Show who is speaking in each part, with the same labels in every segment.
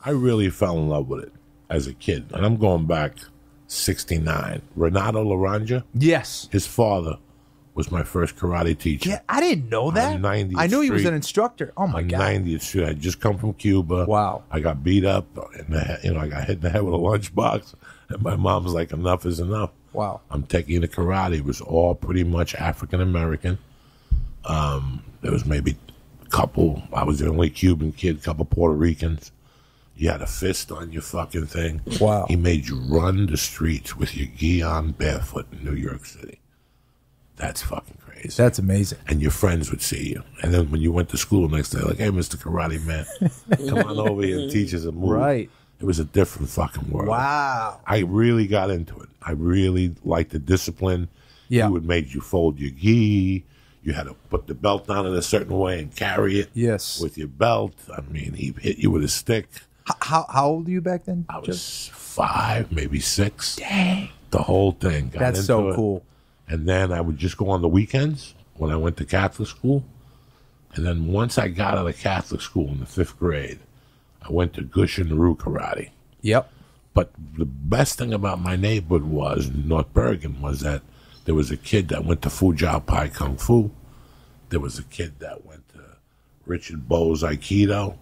Speaker 1: I really fell in love with it as a kid. And I'm going back 69. Renato Laranja?
Speaker 2: Yes.
Speaker 1: His father was my first karate teacher.
Speaker 2: Yeah, I didn't know that.
Speaker 1: On 90th
Speaker 2: I knew he was
Speaker 1: Street.
Speaker 2: an instructor. Oh, my
Speaker 1: On
Speaker 2: God.
Speaker 1: 90th Street. I had just come from Cuba.
Speaker 2: Wow.
Speaker 1: I got beat up. In the head, I got hit in the head with a lunchbox. And my mom was like, enough is enough.
Speaker 2: Wow.
Speaker 1: I'm taking you to karate. It was all pretty much African-American. There was maybe a couple. I was the only Cuban kid, a couple Puerto Ricans. You had a fist on your fucking thing.
Speaker 2: Wow.
Speaker 1: He made you run the streets with your gi on barefoot in New York City. That's fucking crazy.
Speaker 2: That's amazing.
Speaker 1: And your friends would see you. And then when you went to school next day, like, hey, Mr. Karate Man, come on over here and teach us a move.
Speaker 2: Right.
Speaker 1: It was a different fucking world.
Speaker 2: Wow.
Speaker 1: I really got into it. I really liked the discipline.
Speaker 2: Yeah.
Speaker 1: He would make you fold your gi. You had to put the belt on in a certain way and carry it.
Speaker 2: Yes.
Speaker 1: With your belt. I mean, he hit you with a stick.
Speaker 2: How old were you back then?
Speaker 1: I was 5, maybe 6. Dang. The whole thing.
Speaker 2: That's so cool.
Speaker 1: And then I would just go on the weekends when I went to Catholic school. And then once I got out of Catholic school in the 5th grade, I went to Gushin Rue Karate.
Speaker 2: Yep.
Speaker 1: But the best thing about my neighborhood was, in North Bergen, was that there was a kid that went to Fujao Pai Kung Fu. There was a kid that went to Richard Bowe's Aikido.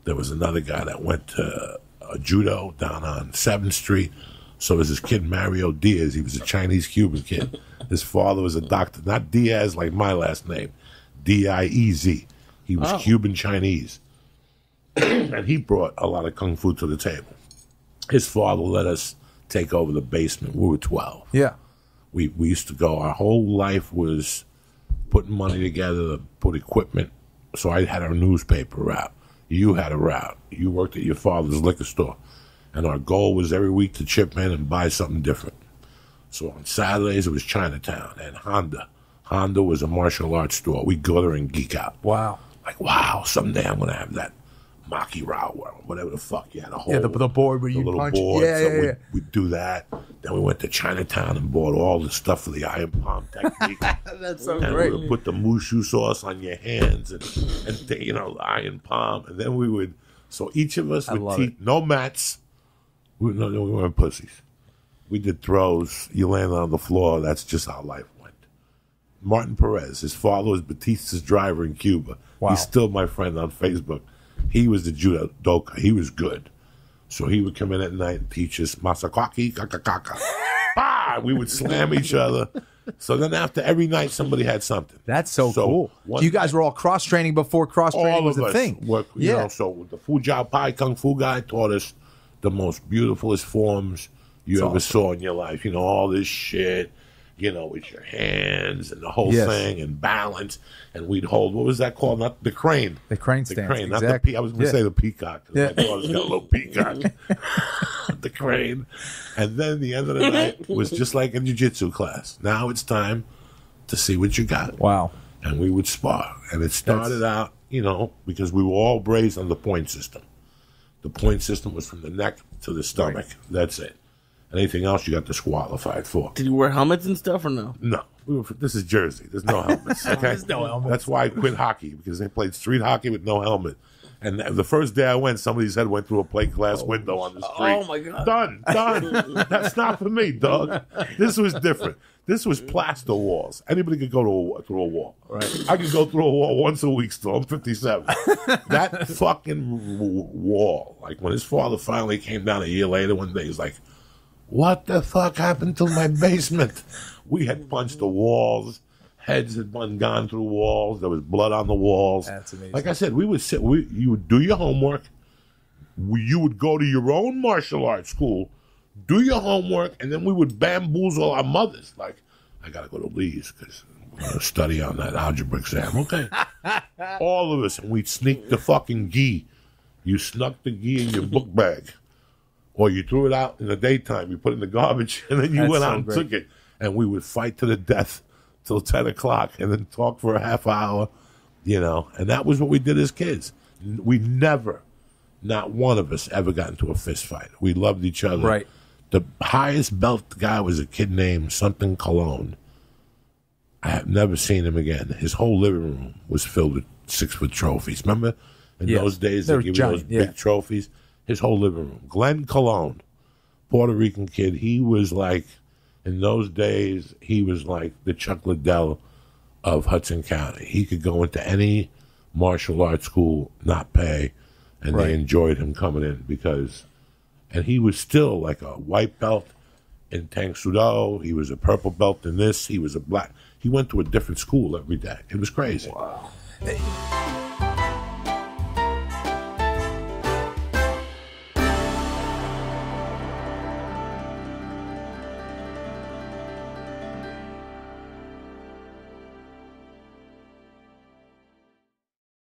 Speaker 1: There was another guy that went to Judo down on 7th Street. So was this kid, Mario Diaz. He was a Chinese-Cuban kid. His father was a doctor. Not Diaz like my last name. D-I-E-Z. He was Cuban-Chinese. And he brought a lot of Kung Fu to the table. His father let us take over the basement. We were 12.
Speaker 2: Yeah.
Speaker 1: We used to go. Our whole life was putting money together to put equipment. So I had a newspaper route. You had a route. You worked at your father's liquor store. And our goal was every week to chip in and buy something different. So on Saturdays, it was Chinatown and Honda. Honda was a martial arts store. We'd go there and geek out.
Speaker 2: Wow.
Speaker 1: Like, wow, someday I'm going to have that Maki Rao or whatever the fuck you had a whole.
Speaker 2: Yeah, the board where you
Speaker 1: little
Speaker 2: punch.
Speaker 1: board.
Speaker 2: Yeah,
Speaker 1: So
Speaker 2: yeah.
Speaker 1: we'd do that. Then we went to Chinatown and bought all the stuff for the iron palm technique.
Speaker 2: That's so
Speaker 1: And
Speaker 2: great.
Speaker 1: we would put the mushu sauce on your hands and iron palm. And then we would, so each of us would teach, no mats. We weren't pussies. We did throws. You landed on the floor. That's just how life went. Martin Perez, his father was Batista's driver in Cuba.
Speaker 2: Wow.
Speaker 1: He's still my friend on Facebook. He was the judoka. He was good. So he would come in at night and teach us Masakaki, kakakaka. Bah! We would slam each other. So then after every night, somebody had something.
Speaker 2: That's so cool. So you guys were all cross-training before cross-training was a thing.
Speaker 1: So the Fujao Pai Kung Fu guy taught us the most beautifulest forms you ever saw in your life. All this shit, with your hands and the whole thing and balance. And we'd hold, what was that called? Not the crane.
Speaker 2: The crane stance.
Speaker 1: The crane, not
Speaker 2: exactly.
Speaker 1: the I was going to say the peacock. My daughter's got a little peacock. The crane. And then the end of the night was just like a jiu-jitsu class. Now it's time to see what you got.
Speaker 2: Wow.
Speaker 1: And we would spar. And it started out, because we were all raised on the point system. The point system was from the neck to the stomach. Right. That's it. Anything else you got disqualified for.
Speaker 3: Did you wear helmets and stuff or no?
Speaker 1: No. This is Jersey. There's no helmets. Okay?
Speaker 2: There's no helmets.
Speaker 1: That's why I quit hockey, because they played street hockey with no helmet. And the first day I went, somebody's head went through a plate glass window on the street.
Speaker 3: Oh, my God.
Speaker 1: Done. That's not for me, dog. This was different. This was plaster walls. Anybody could go through a wall.
Speaker 2: Right.
Speaker 1: I could go through a wall once a week still. I'm 57. That fucking wall, like when his father finally came down a year later one day, he's like, what the fuck happened to my basement? We had punched the walls. Heads had been gone through walls. There was blood on the walls.
Speaker 2: That's amazing.
Speaker 1: Like I said, we would sit. You would do your homework. You would go to your own martial arts school, do your homework, and then we would bamboozle our mothers. Like, I got to go to Lee's because we're going to study on that algebra exam. Okay. All of us. And we'd sneak the fucking gi. You snuck the gi in your book bag. Or you threw it out in the daytime. You put it in the garbage, and then you went out and took it. And we would fight to the death till 10 o'clock and then talk for a half hour, And that was what we did as kids. We never, not one of us, ever got into a fist fight. We loved each other.
Speaker 2: Right.
Speaker 1: The highest belt guy was a kid named something Cologne. I have never seen him again. His whole living room was filled with 6-foot trophies. Remember in those days they give you those big trophies? his whole living room. Glenn Colon, Puerto Rican kid. He was like, in those days, he was like the Chuck Liddell of Hudson County. He could go into any martial arts school, not pay, and they enjoyed him coming in because, and he was still like a white belt in Tang Soo Do. He was a purple belt in this. He was a black. He went to a different school every day. It was crazy.
Speaker 2: Wow.